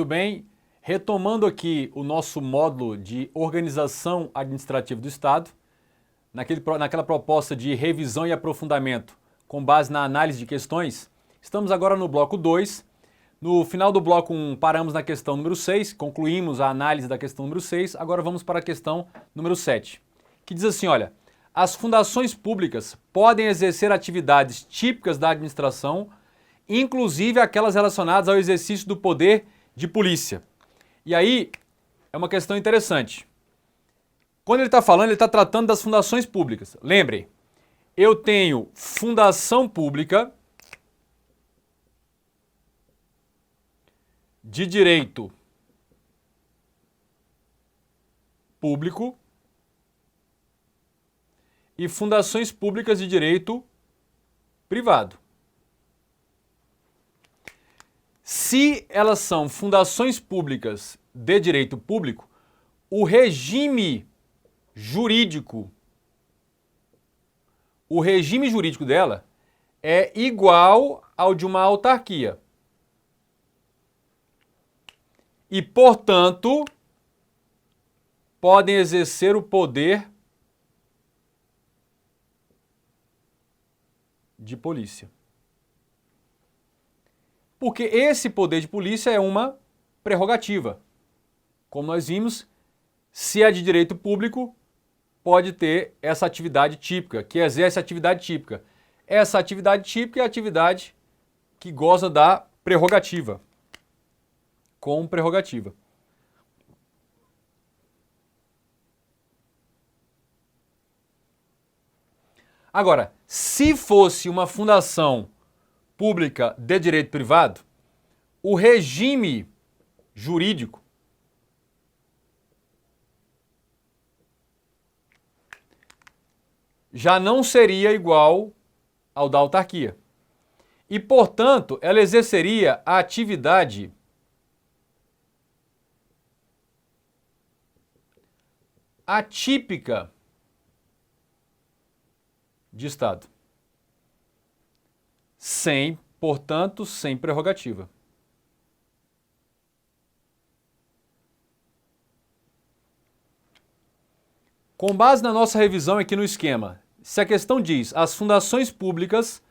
Muito bem, retomando aqui o nosso módulo de organização administrativa do Estado, naquela proposta de revisão e aprofundamento com base na análise de questões, estamos agora no bloco 2. No final do bloco 1, paramos na questão número 6, concluímos a análise da questão número 6, agora vamos para a questão número 7, que diz assim, olha, as fundações públicas podem exercer atividades típicas da administração, inclusive aquelas relacionadas ao exercício do poder de polícia. E aí, é uma questão interessante. Quando ele está falando, ele está tratando das fundações públicas. Lembrem, eu tenho fundação pública de direito público e fundações públicas de direito privado. Se elas são fundações públicas de direito público, o regime jurídico dela é igual ao de uma autarquia. E, portanto, podem exercer o poder de polícia. Porque esse poder de polícia é uma prerrogativa. Como nós vimos, se é de direito público, pode ter essa atividade típica, que exerce atividade típica. Essa atividade típica é a atividade que goza da prerrogativa, com prerrogativa. Agora, se fosse uma fundação pública de direito privado, o regime jurídico já não seria igual ao da autarquia. E, portanto, ela exerceria a atividade atípica de Estado. Portanto, sem prerrogativa. Com base na nossa revisão aqui no esquema, se a questão diz as fundações públicas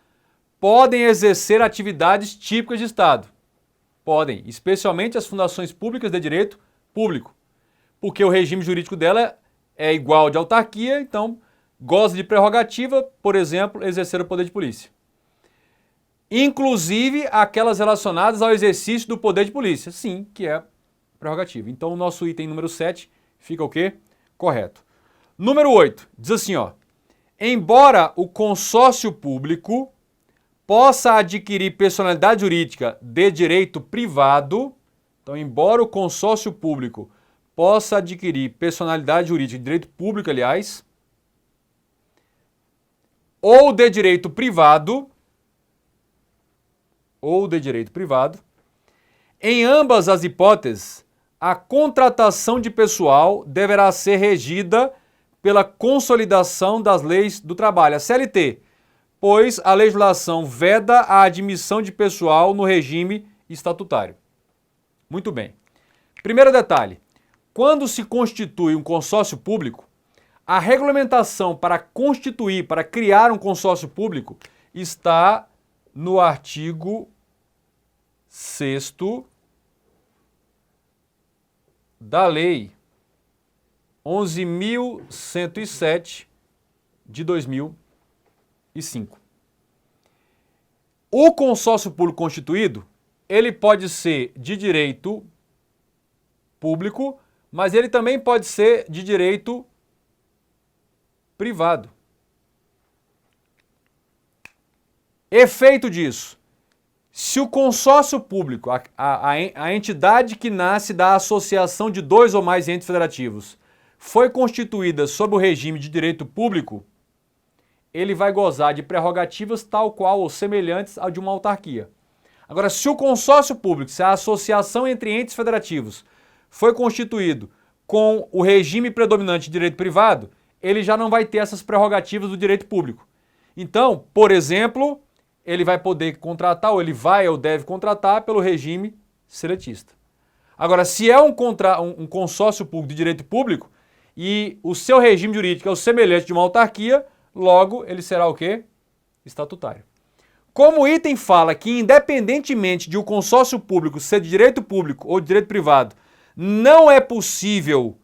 podem exercer atividades típicas de Estado. Podem, especialmente as fundações públicas de direito público, porque o regime jurídico dela é igual ao de autarquia, então goza de prerrogativa, por exemplo, exercer o poder de polícia. Inclusive aquelas relacionadas ao exercício do poder de polícia. Sim, que é prerrogativa. Então o nosso item número 7 fica o quê? Correto. Número 8, diz assim, ó. Embora o consórcio público possa adquirir personalidade jurídica de direito privado, então embora o consórcio público possa adquirir personalidade jurídica de direito público, aliás, ou de direito privado, em ambas as hipóteses, a contratação de pessoal deverá ser regida pela consolidação das leis do trabalho, a CLT, pois a legislação veda a admissão de pessoal no regime estatutário. Muito bem. Primeiro detalhe, quando se constitui um consórcio público, a regulamentação para criar um consórcio público está no artigo 6º da Lei 11.107 de 2005. O consórcio público constituído, ele pode ser de direito público, mas ele também pode ser de direito privado. Efeito disso, se o consórcio público, a entidade que nasce da associação de dois ou mais entes federativos, foi constituída sob o regime de direito público, ele vai gozar de prerrogativas tal qual ou semelhantes ao de uma autarquia. Agora, se o consórcio público, se a associação entre entes federativos foi constituído com o regime predominante de direito privado, ele já não vai ter essas prerrogativas do direito público. Então, por exemplo, ele vai poder contratar, ou ele vai ou deve contratar pelo regime seletista. Agora, se é um consórcio público de direito público e o seu regime jurídico é o semelhante de uma autarquia, logo ele será o quê? Estatutário. Como o item fala que, independentemente de o consórcio público ser de direito público ou de direito privado, não é possível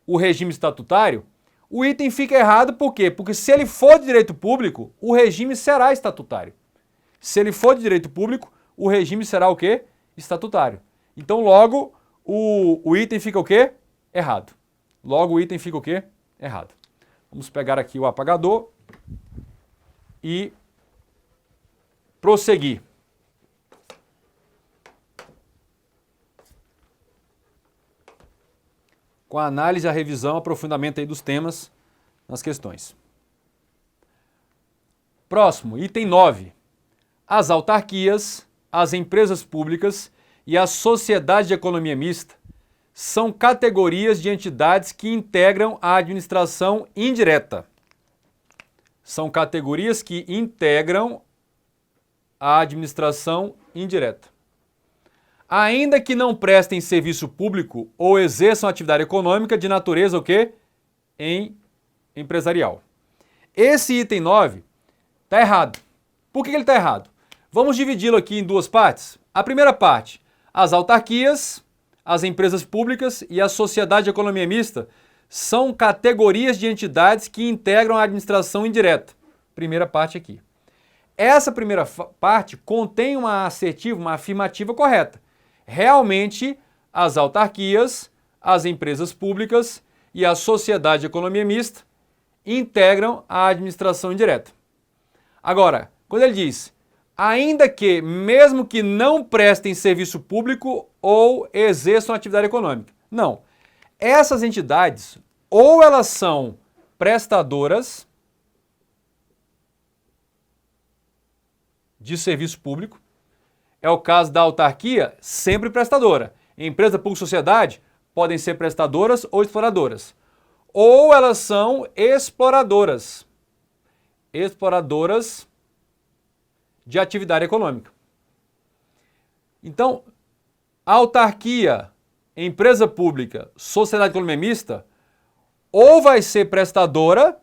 o regime estatutário, o item fica errado por quê? Porque se ele for de direito público, o regime será estatutário. Se ele for de direito público, o regime será o quê? Estatutário. Então, logo, o item fica o quê? Errado. Logo, o item fica o quê? Errado. Vamos pegar aqui o apagador e prosseguir. Com a análise, a revisão, aprofundamento aí dos temas nas questões. Próximo, item 9. As autarquias, as empresas públicas e a sociedade de economia mista são categorias de entidades que integram a administração indireta. São categorias que integram a administração indireta. Ainda que não prestem serviço público ou exerçam atividade econômica de natureza o quê? Empresarial. Esse item 9 está errado. Por que ele está errado? Vamos dividi-lo aqui em duas partes. A primeira parte, as autarquias, as empresas públicas e a sociedade de economia mista são categorias de entidades que integram a administração indireta. Primeira parte aqui. Essa primeira parte contém uma assertiva, uma afirmativa correta. Realmente, as autarquias, as empresas públicas e a sociedade de economia mista integram a administração indireta. Agora, quando ele diz, ainda que, mesmo que não prestem serviço público ou exerçam atividade econômica. Não. Essas entidades, ou elas são prestadoras de serviço público, é o caso da autarquia, sempre prestadora. Empresa pública e sociedade podem ser prestadoras ou exploradoras. Ou elas são exploradoras. Exploradoras de atividade econômica. Então, autarquia, empresa pública, sociedade de economia mista, ou vai ser prestadora,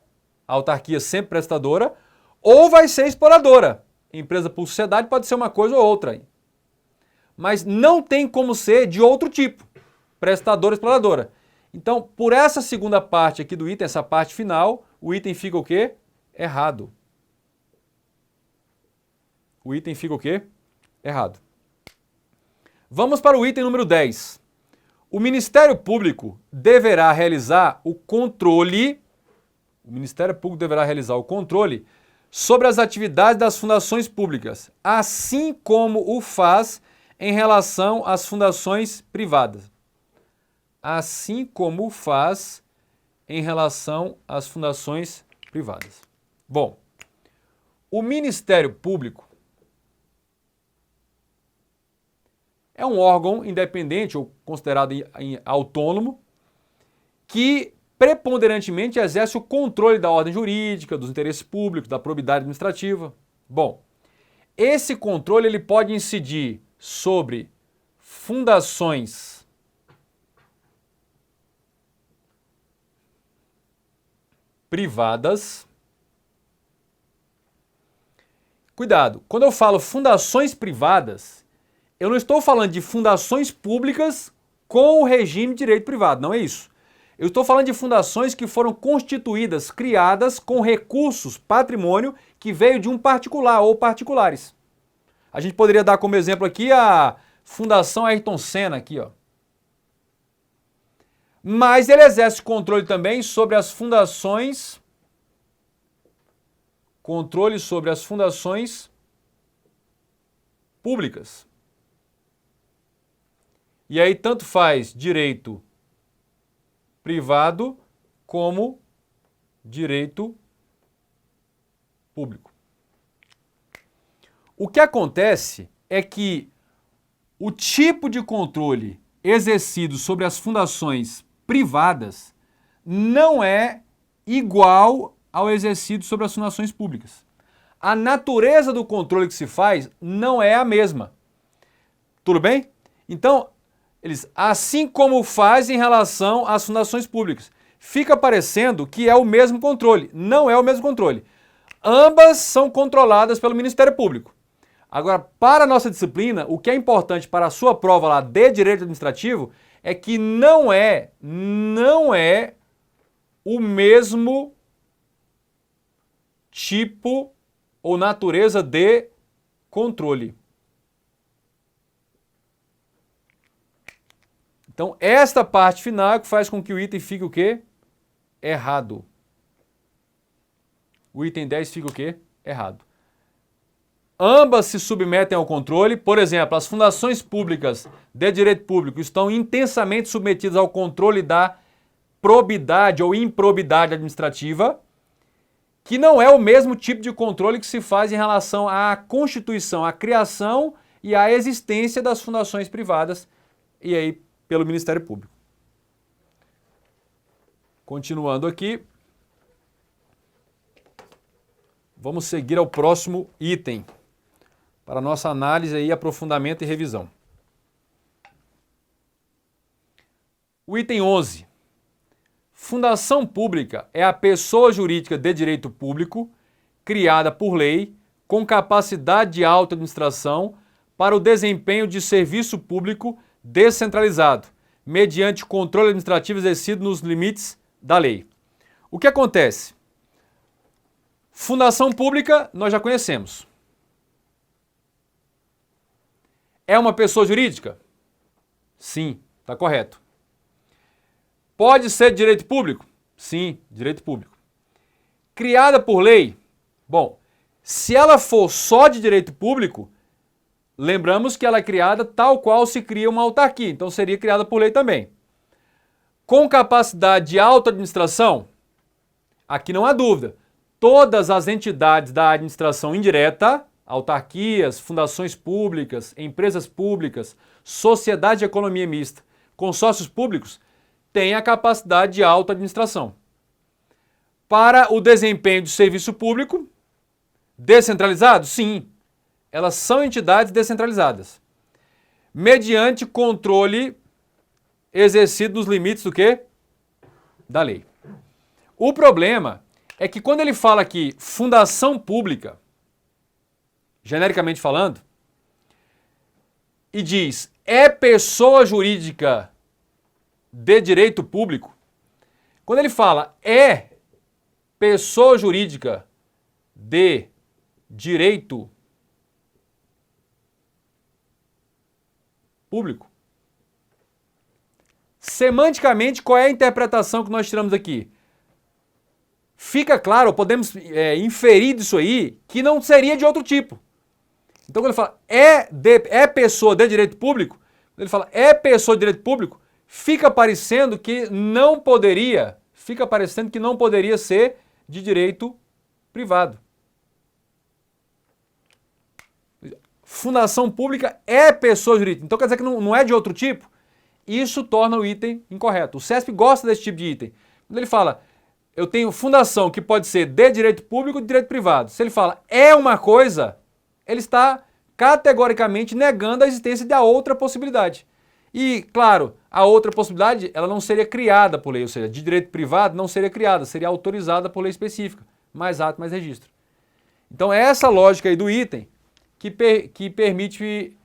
a autarquia sempre prestadora, ou vai ser exploradora. Empresa pública, sociedade pode ser uma coisa ou outra. Mas não tem como ser de outro tipo, prestadora, exploradora. Então, por essa segunda parte aqui do item, essa parte final, o item fica o quê? Errado. O item fica o quê? Errado. Vamos para o item número 10. O Ministério Público deverá realizar o controle sobre as atividades das fundações públicas, assim como o faz em relação às fundações privadas. Assim como o faz em relação às fundações privadas. Bom, o Ministério Público é um órgão independente ou considerado autônomo que preponderantemente exerce o controle da ordem jurídica, dos interesses públicos, da probidade administrativa. Bom, esse controle ele pode incidir sobre fundações privadas. Cuidado, quando eu falo fundações privadas, eu não estou falando de fundações públicas com o regime de direito privado, não é isso. Eu estou falando de fundações que foram constituídas, criadas com recursos, patrimônio, que veio de um particular ou particulares. A gente poderia dar como exemplo aqui a Fundação Ayrton Senna, aqui, ó. Mas ele exerce controle também sobre as fundações, públicas. E aí tanto faz direito privado como direito público. O que acontece é que o tipo de controle exercido sobre as fundações privadas não é igual ao exercido sobre as fundações públicas. A natureza do controle que se faz não é a mesma. Tudo bem? Então, Eles, assim como faz em relação às fundações públicas. Fica parecendo que é o mesmo controle. Não é o mesmo controle. Ambas são controladas pelo Ministério Público. Agora, para a nossa disciplina, o que é importante para a sua prova lá de Direito Administrativo é que não é o mesmo tipo ou natureza de controle. Então, esta parte final é que faz com que o item fique o quê? Errado. O item 10 fica o quê? Errado. Ambas se submetem ao controle. Por exemplo, as fundações públicas de direito público estão intensamente submetidas ao controle da probidade ou improbidade administrativa, que não é o mesmo tipo de controle que se faz em relação à constituição, à criação e à existência das fundações privadas, e aí pelo Ministério Público. Continuando aqui, vamos seguir ao próximo item, para nossa análise aí, aprofundamento e revisão. O item 11. Fundação pública é a pessoa jurídica de direito público, criada por lei, com capacidade de auto-administração para o desempenho de serviço público descentralizado, mediante controle administrativo exercido nos limites da lei. O que acontece? Fundação pública, nós já conhecemos. É uma pessoa jurídica? Sim, está correto. Pode ser de direito público? Sim, direito público. Criada por lei? Bom, se ela for só de direito público, lembramos que ela é criada tal qual se cria uma autarquia, então seria criada por lei também. Com capacidade de auto-administração? Aqui não há dúvida. Todas as entidades da administração indireta, autarquias, fundações públicas, empresas públicas, sociedade de economia mista, consórcios públicos, têm a capacidade de auto-administração. Para o desempenho do serviço público, descentralizado? Sim, elas são entidades descentralizadas. Mediante controle exercido nos limites do quê? Da lei. O problema é que quando ele fala aqui fundação pública, genericamente falando, e diz é pessoa jurídica de direito público, quando ele fala é pessoa jurídica de direito público, semanticamente, qual é a interpretação que nós tiramos aqui? Fica claro, podemos inferir disso aí, que não seria de outro tipo. Então, quando ele fala é pessoa de direito público, quando ele fala é pessoa de direito público, fica parecendo que não poderia ser de direito privado. Fundação pública é pessoa jurídica. Então, quer dizer que não é de outro tipo? Isso torna o item incorreto. O CESP gosta desse tipo de item. Quando ele fala, eu tenho fundação que pode ser de direito público ou de direito privado. Se ele fala é uma coisa, ele está categoricamente negando a existência da outra possibilidade. E, claro, a outra possibilidade, ela não seria criada por lei, ou seja, de direito privado não seria criada, seria autorizada por lei específica. Mais ato, mais registro. Então, é essa lógica aí do item que permite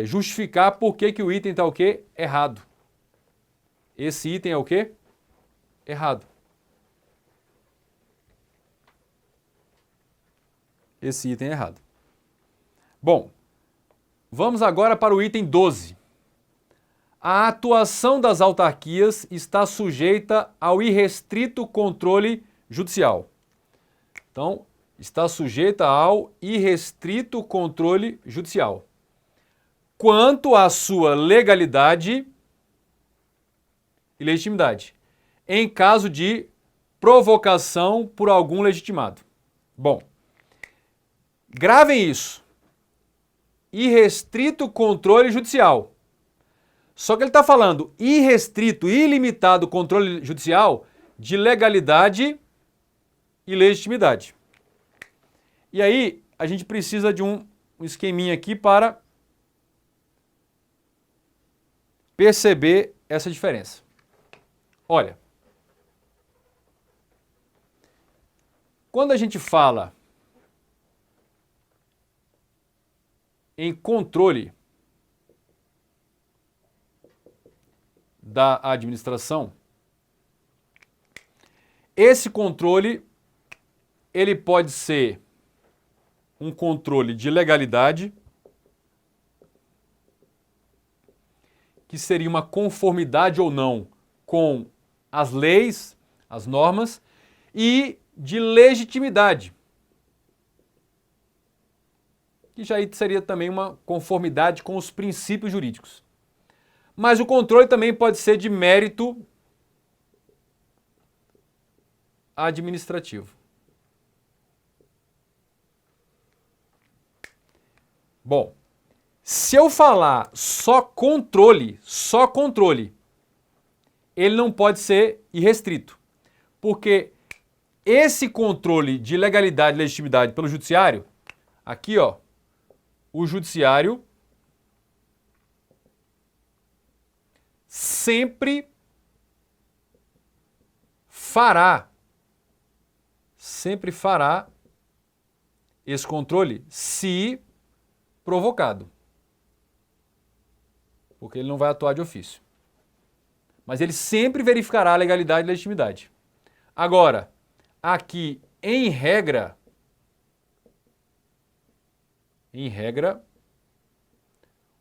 justificar por que o item está o quê? Errado. Esse item é o quê? Errado. Esse item é errado. Bom, vamos agora para o item 12. A atuação das autarquias está sujeita ao irrestrito controle judicial. Então, está sujeita ao irrestrito controle judicial. Quanto à sua legalidade e legitimidade, em caso de provocação por algum legitimado. Bom, gravem isso. Irrestrito controle judicial. Só que ele está falando irrestrito, ilimitado controle judicial de legalidade e legitimidade. E aí, a gente precisa de um esqueminha aqui para perceber essa diferença. Olha, quando a gente fala em controle da administração, esse controle ele pode ser um controle de legalidade, que seria uma conformidade ou não com as leis, as normas, e de legitimidade, que já seria também uma conformidade com os princípios jurídicos. Mas o controle também pode ser de mérito administrativo. Bom, se eu falar só controle, ele não pode ser irrestrito. Porque esse controle de legalidade e legitimidade pelo judiciário, aqui ó, o judiciário sempre fará esse controle se provocado. Porque ele não vai atuar de ofício. Mas ele sempre verificará a legalidade e legitimidade. Agora, aqui, em regra,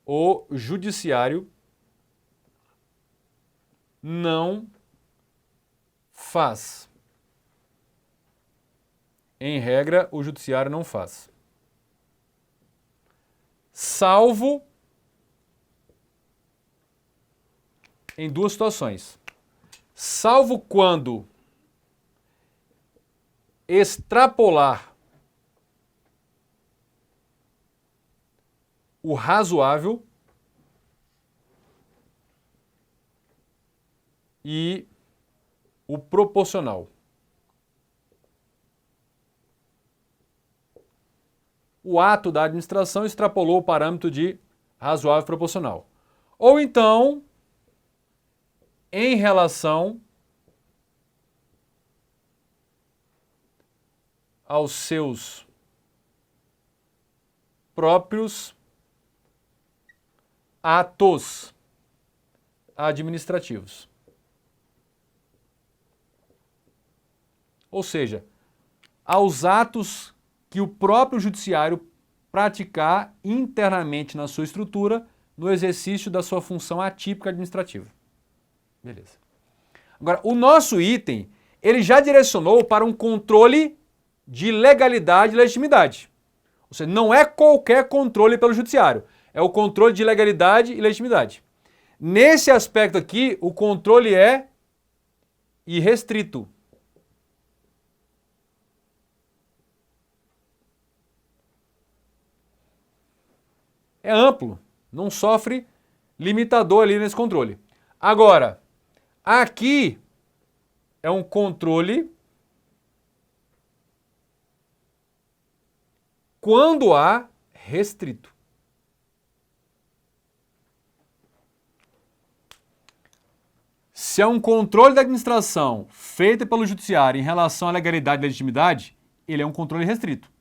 o judiciário não faz. Em regra, o judiciário não faz. Salvo em duas situações. Salvo quando extrapolar o razoável e o proporcional. O ato da administração extrapolou o parâmetro de razoável e proporcional. Ou então, em relação aos seus próprios atos administrativos. Ou seja, aos atos que o próprio judiciário praticar internamente na sua estrutura no exercício da sua função atípica administrativa. Beleza. Agora, o nosso item, ele já direcionou para um controle de legalidade e legitimidade. Ou seja, não é qualquer controle pelo judiciário, é o controle de legalidade e legitimidade. Nesse aspecto aqui, o controle é irrestrito. É amplo, não sofre limitador ali nesse controle. Agora, aqui é um controle quando há restrito. Se é um controle da administração feito pelo judiciário em relação à legalidade e legitimidade, ele é um controle restrito.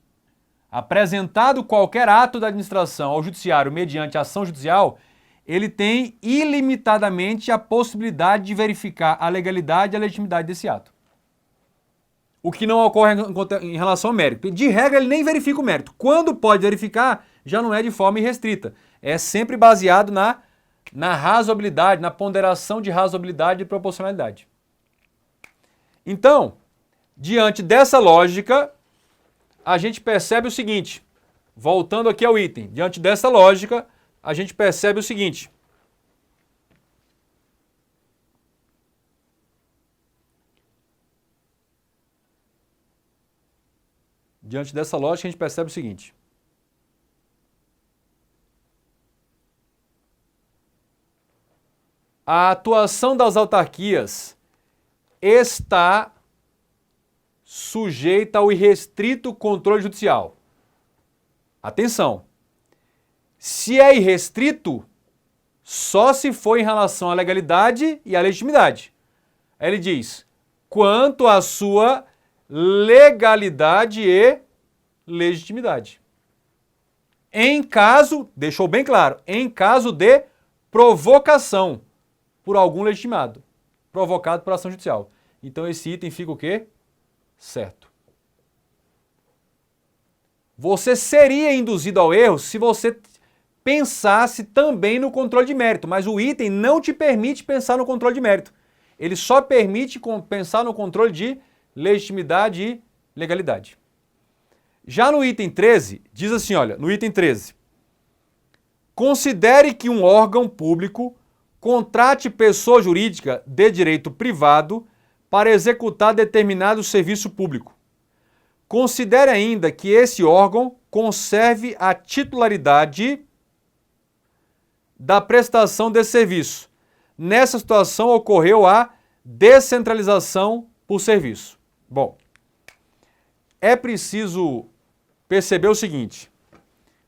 Apresentado qualquer ato da administração ao judiciário mediante ação judicial, ele tem ilimitadamente a possibilidade de verificar a legalidade e a legitimidade desse ato. O que não ocorre em relação ao mérito. De regra, ele nem verifica o mérito. Quando pode verificar, já não é de forma irrestrita. É sempre baseado na razoabilidade, na ponderação de razoabilidade e proporcionalidade. Então, diante dessa lógica, a gente percebe o seguinte, voltando aqui ao item, diante dessa lógica, a gente percebe o seguinte. Diante dessa lógica, a gente percebe o seguinte. A atuação das autarquias está sujeita ao irrestrito controle só se for em relação à legalidade e à legitimidade. Aí ele diz, quanto à sua legalidade e legitimidade. Em caso, deixou bem claro, em caso de provocação por algum legitimado, provocado por ação judicial. Então esse item fica o quê? Certo. Você seria induzido ao erro se você pensasse também no controle de mérito, mas o item não te permite pensar no controle de mérito. Ele só permite pensar no controle de legitimidade e legalidade. Já no item 13, diz assim, olha, no item 13, considere que um órgão público contrate pessoa jurídica de direito privado para executar determinado serviço público. Considere ainda que esse órgão conserve a titularidade da prestação desse serviço. Nessa situação ocorreu a descentralização por serviço. Bom, é preciso perceber o seguinte,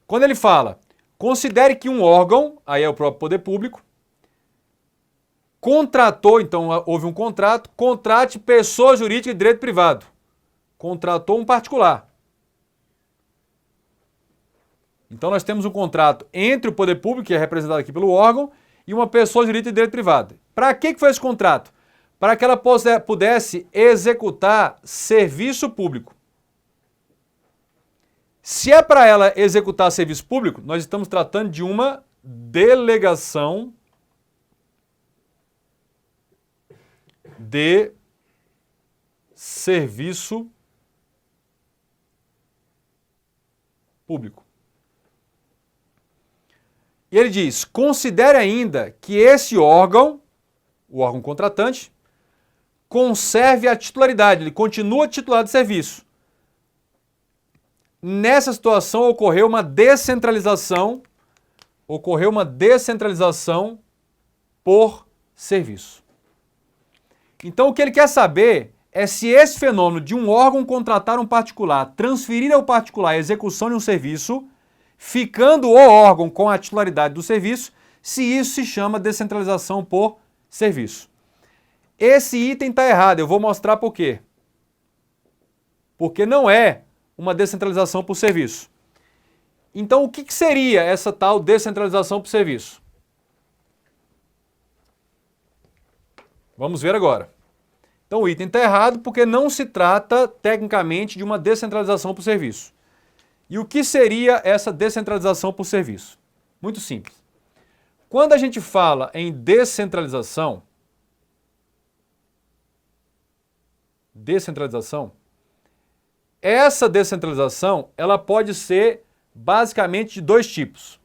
quando ele fala, considere que um órgão, aí é o próprio poder público, contratou, então houve um contrato, contrate pessoa jurídica de direito privado. Contratou um particular. Então nós temos um contrato entre o poder público, que é representado aqui pelo órgão, e uma pessoa jurídica de direito privado. Para que foi esse contrato? Para que ela pudesse executar serviço público. Se é para ela executar serviço público, nós estamos tratando de uma delegação de serviço público. E ele diz, considere ainda que esse órgão, o órgão contratante, conserve a titularidade, ele continua titular de serviço. Nessa situação ocorreu uma descentralização por serviço. Então o que ele quer saber é se esse fenômeno de um órgão contratar um particular, transferir ao particular a execução de um serviço, ficando o órgão com a titularidade do serviço, se isso se chama descentralização por serviço. Esse item está errado, eu vou mostrar por quê. Porque não é uma descentralização por serviço. Então, o que seria essa tal descentralização por serviço? Vamos ver agora. Então, o item está errado porque não se trata, tecnicamente, de uma descentralização por serviço. E o que seria essa descentralização por serviço? Muito simples. Quando a gente fala em descentralização, essa descentralização ela pode ser basicamente de dois tipos.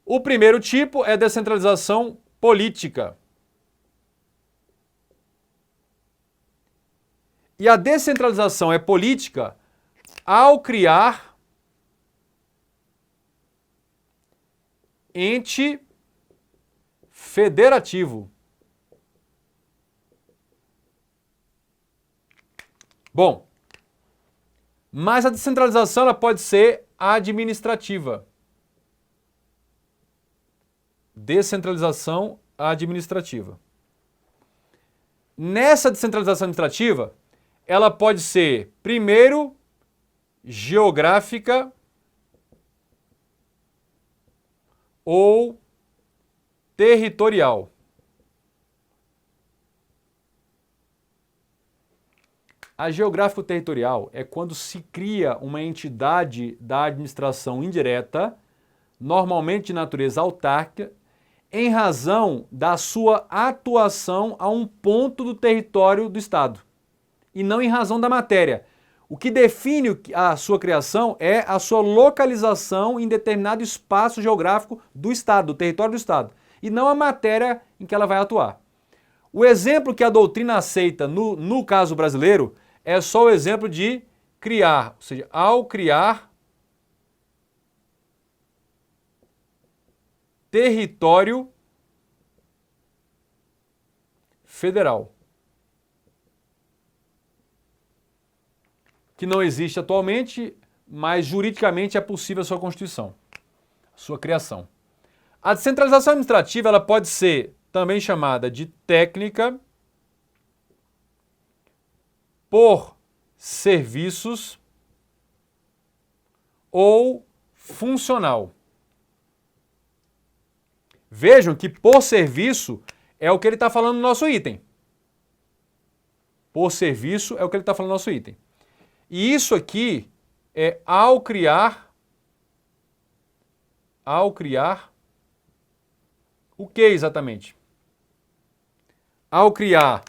O primeiro tipo é descentralização política. E a descentralização é política ao criar ente federativo. Bom, mas a descentralização ela pode ser administrativa. Descentralização administrativa. Nessa descentralização administrativa, ela pode ser, primeiro, geográfica ou territorial. A geográfico-territorial é quando se cria uma entidade da administração indireta, normalmente de natureza autárquica, em razão da sua atuação a um ponto do território do Estado, e não em razão da matéria. O que define a sua criação é a sua localização em determinado espaço geográfico do Estado, do território do Estado, e não a matéria em que ela vai atuar. O exemplo que a doutrina aceita no caso brasileiro é só o exemplo de criar, ou seja, ao criar território federal, que não existe atualmente, mas juridicamente é possível a sua constituição, a sua criação. A descentralização administrativa ela pode ser também chamada de técnica por serviços ou funcional. Vejam que por serviço é o que ele está falando no nosso item. Por serviço é o que ele está falando no nosso item. E isso aqui é ao criar o que exatamente? Ao criar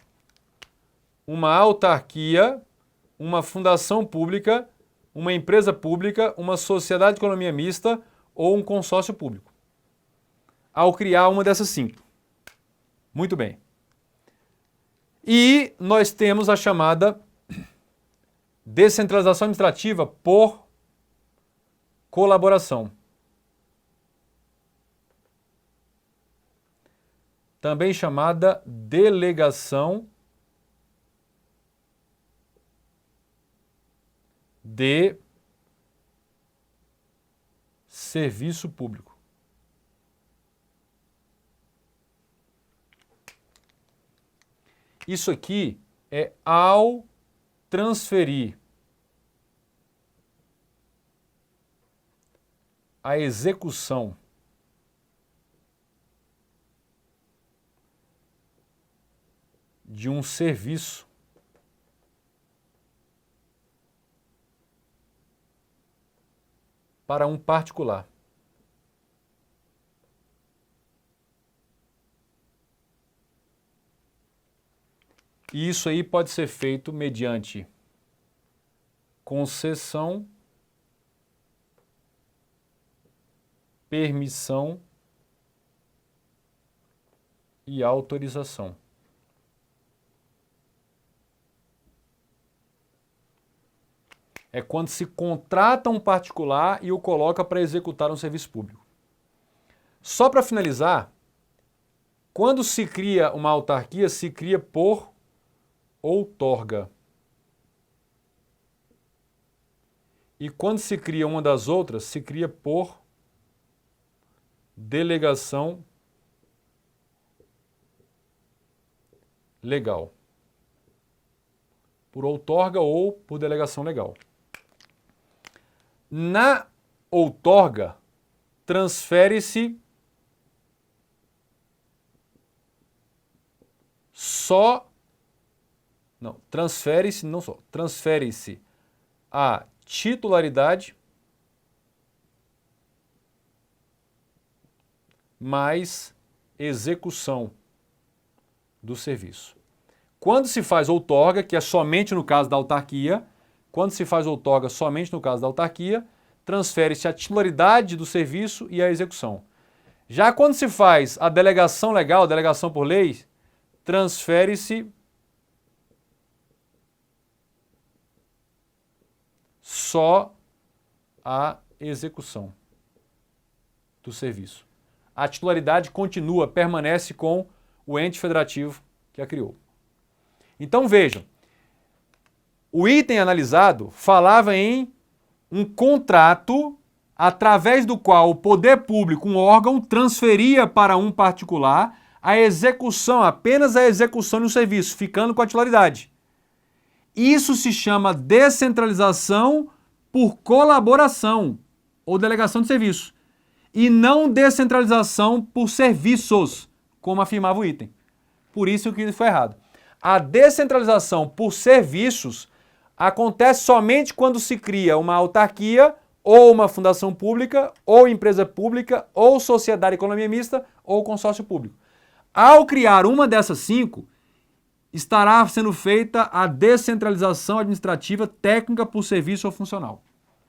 uma autarquia, uma fundação pública, uma empresa pública, uma sociedade de economia mista ou um consórcio público. Ao criar uma dessas 5. Muito bem. E nós temos a chamada descentralização administrativa por colaboração. Também chamada delegação de serviço público. Isso aqui é ao transferir a execução de um serviço para um particular. E isso aí pode ser feito mediante concessão, permissão e autorização. É quando se contrata um particular e o coloca para executar um serviço público. Só para finalizar, quando se cria uma autarquia, se cria por outorga. E quando se cria uma das outras, se cria por delegação legal. Por outorga ou por delegação legal. Na outorga, transfere-se transfere-se a titularidade mais execução do serviço. Quando se faz outorga, que é somente no caso da autarquia, transfere-se a titularidade do serviço e a execução. Já quando se faz a delegação legal, delegação por lei, transfere-se só a execução do serviço. A titularidade continua, permanece com o ente federativo que a criou. Então vejam, o item analisado falava em um contrato através do qual o poder público, um órgão, transferia para um particular a execução, apenas a execução de um serviço, ficando com a titularidade. Isso se chama descentralização por colaboração ou delegação de serviço. E não descentralização por serviços, como afirmava o item. Por isso que foi errado. A descentralização por serviços acontece somente quando se cria uma autarquia, ou uma fundação pública, ou empresa pública, ou sociedade de economia mista, ou consórcio público. Ao criar uma dessas 5, estará sendo feita a descentralização administrativa técnica por serviço ou funcional.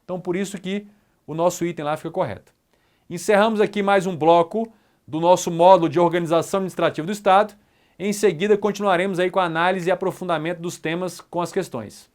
Então, por isso que o nosso item lá fica correto. Encerramos aqui mais um bloco do nosso módulo de organização administrativa do Estado. Em seguida, continuaremos aí com a análise e aprofundamento dos temas com as questões.